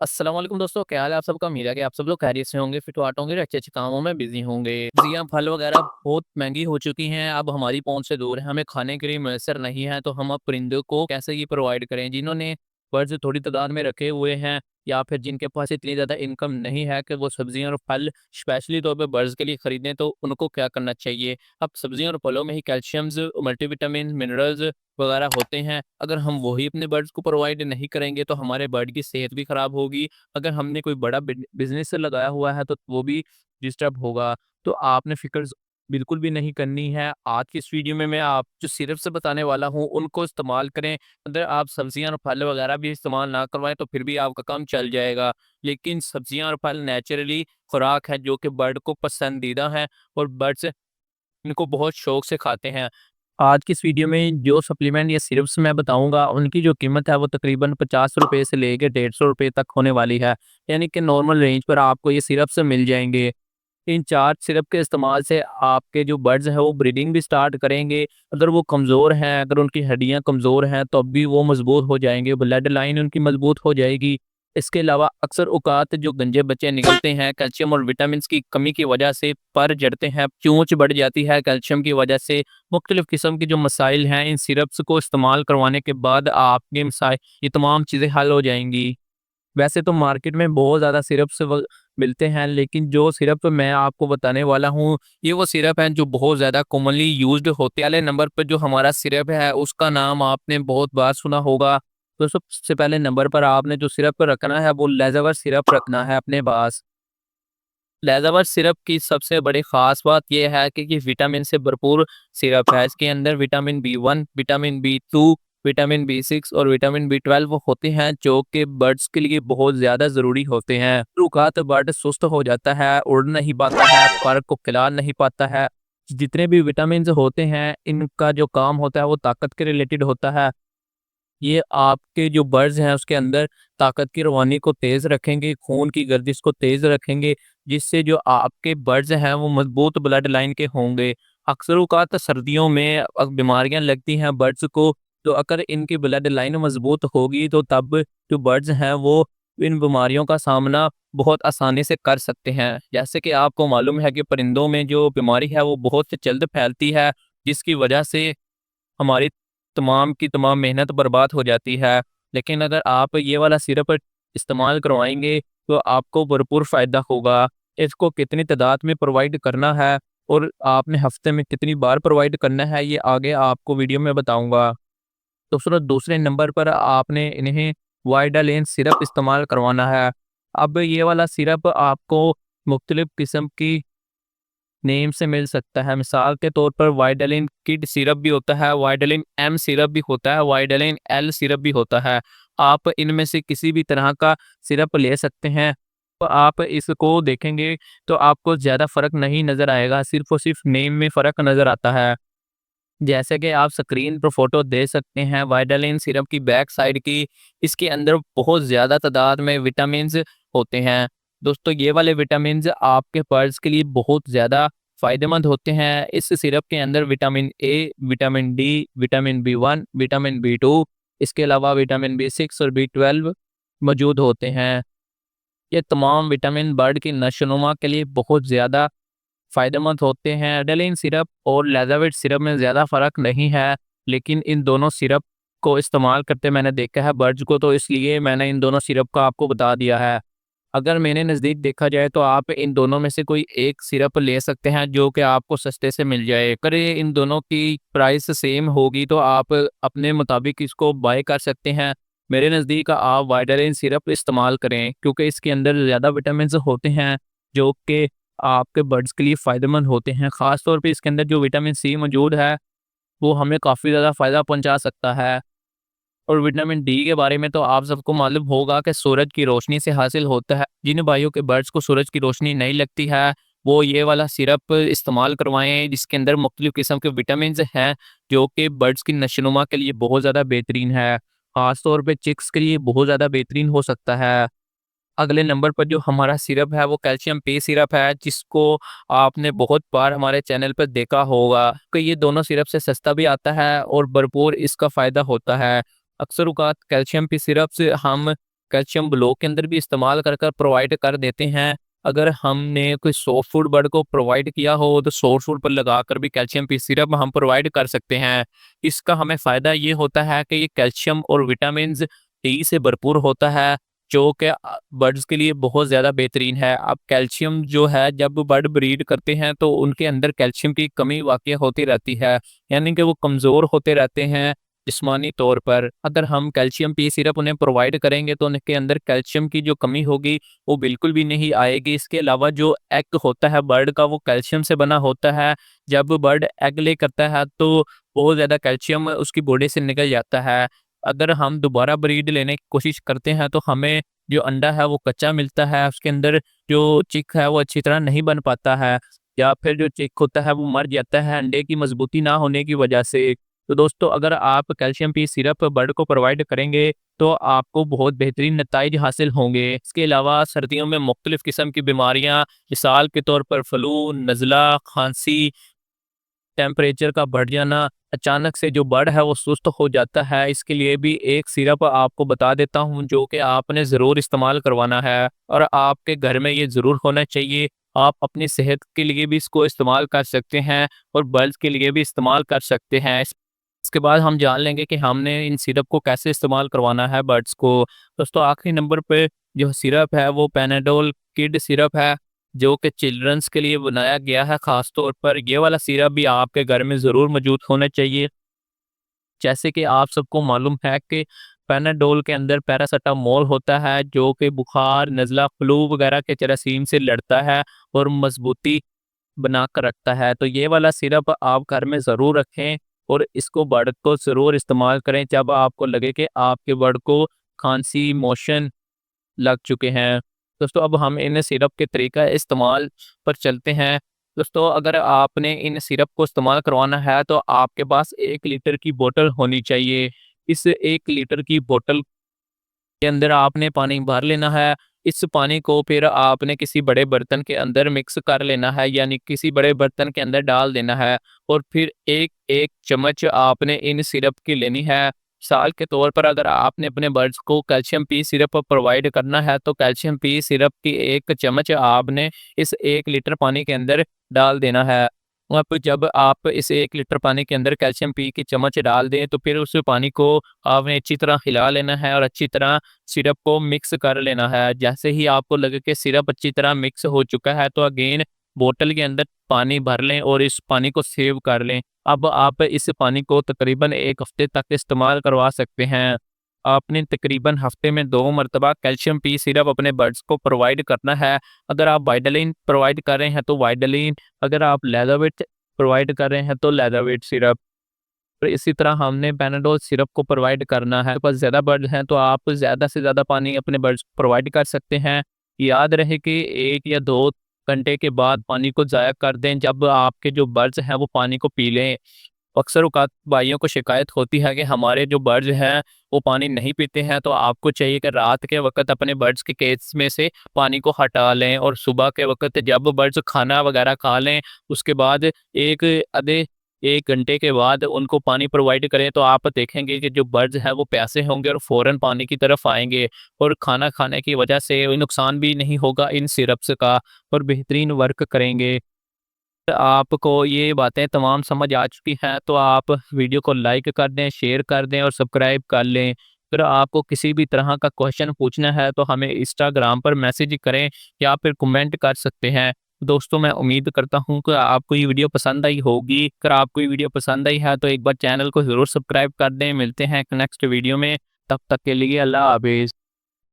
अस्सलाम वालेकुम दोस्तों, क्या हाल है आप सबका? उम्मीद है कि आप सब लोग खैरियत से होंगे, फिट फाट होंगे, अच्छे-अच्छे कामों में बिज़ी होंगे। सब्जियाँ, फल वगैरह बहुत महँगी हो चुकी हैं, अब हमारी पहुँच से दूर है, हमें खाने के लिए मैसर नहीं है, तो हम अब परिंदों को कैसे ये प्रोवाइड करें? जिन्होंने कर्ज़ थोड़ी तादाद में रखे हुए हैं या फिर जिनके पास इतनी ज़्यादा इनकम नहीं है कि वो सब्जियाँ और फल स्पेशली तौर पे बर्ड्स के लिए खरीदें, तो उनको क्या करना चाहिए? अब सब्जियों और फलों में ही कैल्शियम्स, मल्टीविटामिन, मिनरल्स वगैरह होते हैं। अगर हम वही अपने बर्ड्स को प्रोवाइड नहीं करेंगे तो हमारे बर्ड की सेहत भी ख़राब होगी। अगर हमने कोई बड़ा बिज़नेस लगाया हुआ है तो वो भी डिस्टर्ब होगा। तो आपने फ़िक्र बिल्कुल भी नहीं करनी है। आज की इस वीडियो में मैं आप जो सिरप्स बताने वाला हूँ उनको इस्तेमाल करें। अगर आप सब्जियाँ और फल वगैरह भी इस्तेमाल ना करवाएँ तो फिर भी आपका काम चल जाएगा। लेकिन सब्जियाँ और फल नेचुरली खुराक है जो कि बर्ड को पसंदीदा है और बर्ड्स इनको बहुत शौक से खाते हैं। आज की इस वीडियो में जो सप्लीमेंट या सिरप्स मैं बताऊँगा, उनकी जो कीमत है वो तकरीबन ₹50 से लेके ₹150 तक होने वाली है। यानी कि नॉर्मल रेंज पर आपको ये सिरप्स मिल जाएँगे। इन 4 सिरप के इस्तेमाल से आपके जो बर्ड्स हैं वो ब्रीडिंग भी स्टार्ट करेंगे। अगर वो कमज़ोर हैं, अगर उनकी हड्डियाँ कमज़ोर हैं तब भी वो मज़बूत हो जाएँगे, ब्लड लाइन उनकी मज़बूत हो जाएगी। इसके अलावा अक्सर औक़ात जो गंजे बच्चे निकलते हैं कैल्शियम और विटामिन्स की कमी की वजह से पर जड़ते हैं, चोंच बढ़ जाती है कैल्शियम की वजह से, मुख्तलिफ़ किस्म की जो मसाइल हैं इन सिरप्स को इस्तेमाल करवाने के बाद आपके मसाइल ये तमाम चीज़ें हल हो जाएँगी। वैसे तो मार्केट में बहुत ज़्यादा सिरप्स मिलते हैं, लेकिन जो सिरप मैं आपको बताने वाला हूँ, ये वो सिरप हैं जो बहुत ज़्यादा कॉमनली यूज़्ड होते हैं। पहले नंबर पर जो हमारा सिरप है, उसका नाम आपने बहुत बार सुना होगा। तो सबसे पहले नंबर पर आपने जो सिरप रखना है, वो लेज़ावर सिरप रखना है अपने पास। लेज़ावर सिरप की सबसे बड़ी ख़ास बात ये है कि ये विटामिन से भरपूर सिरप है। इसके अंदर vitamin B 1, vitamin B 2, vitamin B 6 और विटामिन बी 12 होते हैं जो कि बर्ड्स के लिए बहुत ज़्यादा ज़रूरी होते हैं। औक़ात बर्ड सुस्त हो जाता है, उड़ नहीं पाता है, पर को खिला नहीं पाता है। जितने भी विटामिन्स होते हैं, इनका जो काम होता है वो ताकत के रिलेटेड होता है। ये आपके जो बर्ड्स हैं उसके अंदर ताकत की रवानी को तेज़ रखेंगे, खून की गर्दिश को तेज़ रखेंगे, जिससे जो आपके बर्ड्स हैं वो मज़बूत ब्लड लाइन के होंगे। अक्सर औक़ात सर्दियों में बीमारियाँ लगती हैं बर्ड्स को, तो अगर इनकी ब्लड लाइन मज़बूत होगी तो तब जो बर्ड्स हैं वो इन बीमारियों का सामना बहुत आसानी से कर सकते हैं। जैसे कि आपको मालूम है कि परिंदों में जो बीमारी है वो बहुत जल्द फैलती है, जिसकी वजह से हमारी तमाम की तमाम मेहनत बर्बाद हो जाती है। लेकिन अगर आप ये वाला सिरप इस्तेमाल करवाएँगे तो आपको भरपूर फ़ायदा होगा। इसको कितनी तादाद में प्रोवाइड करना है और आपने हफ़्ते में कितनी बार प्रोवाइड करना है, ये आगे आपको वीडियो में बताऊँगा। तो फिर दूसरे नंबर पर आपने इन्हें वाइडालेन सिरप इस्तेमाल करवाना है। अब ये वाला सिरप आपको मुख्तलिफ़ किस्म की नेम से मिल सकता है। मिसाल के तौर पर वाइडालिन किड सिरप भी होता है, वाइडालिन एम सिरप भी होता है, वाइडालिन एल सिरप भी होता है। आप इनमें से किसी भी तरह का सिरप ले सकते हैं। तो आप इसको देखेंगे तो आपको ज़्यादा फ़र्क नहीं नज़र आएगा, सिर्फ़ और सिर्फ़ नेम में फ़र्क नज़र आता है। जैसे कि आप स्क्रीन पर फ़ोटो दे सकते हैं वाइडालिन सिरप की बैक साइड की, इसके अंदर बहुत ज़्यादा तादाद में विटामिन्स होते हैं। दोस्तों ये वाले विटामिन्स आपके बर्ड्स के लिए बहुत ज़्यादा फ़ायदेमंद होते हैं। इस सिरप के अंदर vitamin A, vitamin D, vitamin B 1, vitamin B 2, इसके अलावा विटामिन बी 6 और बी 12 मौजूद होते हैं। ये तमाम विटामिन बर्ड की नशोनुमा के लिए बहुत ज़्यादा फ़ायदेमंद होते हैं। एडेलिन सिरप और लेज़ाविट सिरप में ज़्यादा फ़र्क नहीं है, लेकिन इन दोनों सिरप को इस्तेमाल करते मैंने देखा है बर्ड्स को, तो इसलिए मैंने इन दोनों सिरप का आपको बता दिया है। अगर मेरे नज़दीक देखा जाए तो आप इन दोनों में से कोई एक सिरप ले सकते हैं जो कि आपको सस्ते से मिल जाए। अगर ये इन दोनों की प्राइस सेम होगी तो आप अपने मुताबिक इसको बाय कर सकते हैं। मेरे नज़दीक आप वाइडालिन सिरप इस्तेमाल करें क्योंकि इसके अंदर ज़्यादा विटामिन्स होते हैं जो कि आपके बर्ड्स के लिए फ़ायदेमंद होते हैं। ख़ास तौर पे इसके अंदर जो विटामिन सी मौजूद है, वो हमें काफ़ी ज़्यादा फ़ायदा पहुँचा सकता है। और विटामिन डी के बारे में तो आप सबको मालूम होगा कि सूरज की रोशनी से हासिल होता है। जिन भाइयों के बर्ड्स को सूरज की रोशनी नहीं लगती है, वो ये वाला सिरप इस्तेमाल करवाएँ जिसके अंदर मुख्तलिफ़ किस्म के विटामिन्स हैं, जो कि बर्ड्स की नशोनुमा के लिए बहुत ज़्यादा बेहतरीन है। ख़ास तौर पे चिक्स के लिए बहुत ज़्यादा बेहतरीन हो सकता है। अगले नंबर पर जो हमारा सिरप है वो कैल्शियम पे सिरप है, जिसको आपने बहुत बार हमारे चैनल पर देखा होगा कि ये दोनों सिरप से सस्ता भी आता है और भरपूर इसका फ़ायदा होता है। अक्सर औक़ात कैल्शियम पे सिरप से हम कैल्शियम ब्लॉक के अंदर भी इस्तेमाल कर प्रोवाइड कर देते हैं। अगर हमने कोई सॉफ्ट फूड बर्ड को प्रोवाइड किया हो तो सॉफ्ट फूड पर लगाकर भी कैल्शियम पी सिरप हम प्रोवाइड कर सकते हैं। इसका हमें फ़ायदा ये होता है कि ये कैल्शियम और विटामिन्स डी से भरपूर होता है, जो कि बर्ड्स के लिए बहुत ज़्यादा बेहतरीन है। अब कैल्शियम जो है, जब बर्ड ब्रीड करते हैं तो उनके अंदर कैल्शियम की कमी वाक़या होती रहती है, यानी कि वो कमज़ोर होते रहते हैं जिस्मानी तौर पर। अगर हम कैल्शियम पी सिरप उन्हें प्रोवाइड करेंगे तो उनके अंदर कैल्शियम की जो कमी होगी वो बिल्कुल भी नहीं आएगी। इसके अलावा जो एग होता है बर्ड का, वो कैल्शियम से बना होता है। जब बर्ड एग ले करता है तो बहुत ज़्यादा कैल्शियम उसकी बॉडी से निकल जाता है। अगर हम दोबारा ब्रीड लेने की कोशिश करते हैं तो हमें जो अंडा है वो कच्चा मिलता है, उसके अंदर जो चिक है वो अच्छी तरह नहीं बन पाता है, या फिर जो चिक होता है वो मर जाता है अंडे की मजबूती ना होने की वजह से। तो दोस्तों, अगर आप कैल्शियम पी सिरप बर्ड को प्रोवाइड करेंगे तो आपको बहुत बेहतरीन नताइज हासिल होंगे। इसके अलावा सर्दियों में मुख्तलिफ किस्म की बीमारियां, मिसाल के तौर पर फ्लू, नज़ला, खांसी, टेम्परेचर का बढ़ जाना, अचानक से जो बर्ड है वो सुस्त हो जाता है, इसके लिए भी एक सिरप आपको बता देता हूँ जो कि आपने ज़रूर इस्तेमाल करवाना है और आपके घर में ये ज़रूर होना चाहिए। आप अपनी सेहत के लिए भी इसको इस्तेमाल कर सकते हैं और बर्ड्स के लिए भी इस्तेमाल कर सकते हैं। इसके बाद हम जान लेंगे कि हमने इन सिरप को कैसे इस्तेमाल करवाना है बर्ड्स को। दोस्तों, आखिरी नंबर पे जो सिरप है वो पैनाडोल किड सिरप है, जो कि चिल्ड्रंस के लिए बनाया गया है ख़ास तौर पर। ये वाला सिरप भी आपके घर में ज़रूर मौजूद होना चाहिए। जैसे कि आप सबको मालूम है कि पैनाडोल के अंदर पैरासिटामोल होता है, जो कि बुखार, नज़ला, फ्लू वगैरह के जरासीम से लड़ता है और मजबूती बना कर रखता है। तो ये वाला सिरप आप घर में ज़रूर रखें और इसको बर्ड को ज़रूर इस्तेमाल करें जब आपको लगे कि आपके बर्ड को खांसी, मोशन लग चुके हैं। दोस्तों, अब हम इन सिरप के तरीका इस्तेमाल पर चलते हैं। दोस्तों, अगर आपने इन सिरप को इस्तेमाल करवाना है तो आपके पास 1 लीटर की बोतल होनी चाहिए। इस 1 लीटर की बोतल के अंदर आपने पानी भर लेना है। इस पानी को फिर आपने किसी बड़े बर्तन के अंदर मिक्स कर लेना है, यानी किसी बड़े बर्तन के अंदर डाल देना है और फिर 1-1 चम्मच आपने इन सिरप की लेनी है। मिसाल के तौर पर अगर आपने अपने बर्ड्स को कैल्शियम पी सिरप प्रोवाइड करना है तो कैल्शियम पी सिरप की 1 चम्मच आपने इस 1 लीटर पानी के अंदर डाल देना है। अब जब आप इस 1 लीटर पानी के अंदर कैल्शियम पी की चम्मच डाल दें तो फिर उस पानी को आपने अच्छी तरह हिला लेना है और अच्छी तरह सिरप को मिक्स कर लेना है। जैसे ही आपको लगे कि सिरप अच्छी तरह मिक्स हो चुका है तो अगेन बोतल के अंदर पानी भर लें और इस पानी को सेव कर लें। अब आप इस पानी को तकरीबन 1 हफ्ते तक इस्तेमाल करवा सकते हैं। आपने तकरीबन हफ्ते में 2 मरतबा कैल्शियम पी सिरप अपने बर्ड्स को प्रोवाइड करना है। अगर आप वाइटालिन प्रोवाइड कर रहे हैं तो वाइटालिन, अगर आप लेदरवेट प्रोवाइड कर रहे हैं तो लेदरवेट सिरप। और इसी तरह हमने पैनाडोल सिरप को प्रोवाइड करना है। आपके पास ज़्यादा बर्ड हैं तो आप ज़्यादा से ज़्यादा पानी अपने बर्ड्स को प्रोवाइड कर सकते हैं। याद रहे कि 1 या 2 घंटे के बाद पानी को ज़ाया कर दें जब आपके जो बर्ड्स हैं वो पानी को पी लें। अक्सर औक़ात भाइयों को शिकायत होती है कि हमारे जो बर्ड्स हैं वो पानी नहीं पीते हैं, तो आपको चाहिए कि रात के वक़्त अपने बर्ड्स के केज में से पानी को हटा लें और सुबह के वक़्त जब बर्ड्स खाना वग़ैरह खा लें उसके बाद एक आधे 1 घंटे के बाद उनको पानी प्रोवाइड करें, तो आप देखेंगे कि जो बर्ड्स हैं वो प्यासे होंगे और फ़ौरन पानी की तरफ आएँगे और खाना खाने की वजह से नुकसान भी नहीं होगा इन सिरप्स का और बेहतरीन वर्क करेंगे। आपको ये बातें तमाम समझ आ चुकी हैं तो आप वीडियो को लाइक कर दें, शेयर कर दें और सब्सक्राइब कर लें। अगर आपको किसी भी तरह का क्वेश्चन पूछना है तो हमें इंस्टाग्राम पर मैसेज करें या फिर कमेंट कर सकते हैं। दोस्तों, मैं उम्मीद करता हूँ कि आपको ये वीडियो पसंद आई होगी। अगर आपको ये वीडियो पसंद आई है तो एक बार चैनल को ज़रूर सब्सक्राइब कर दें। मिलते हैं एक नेक्स्ट वीडियो में, तब तक के लिए अल्लाह हाफ़िज़।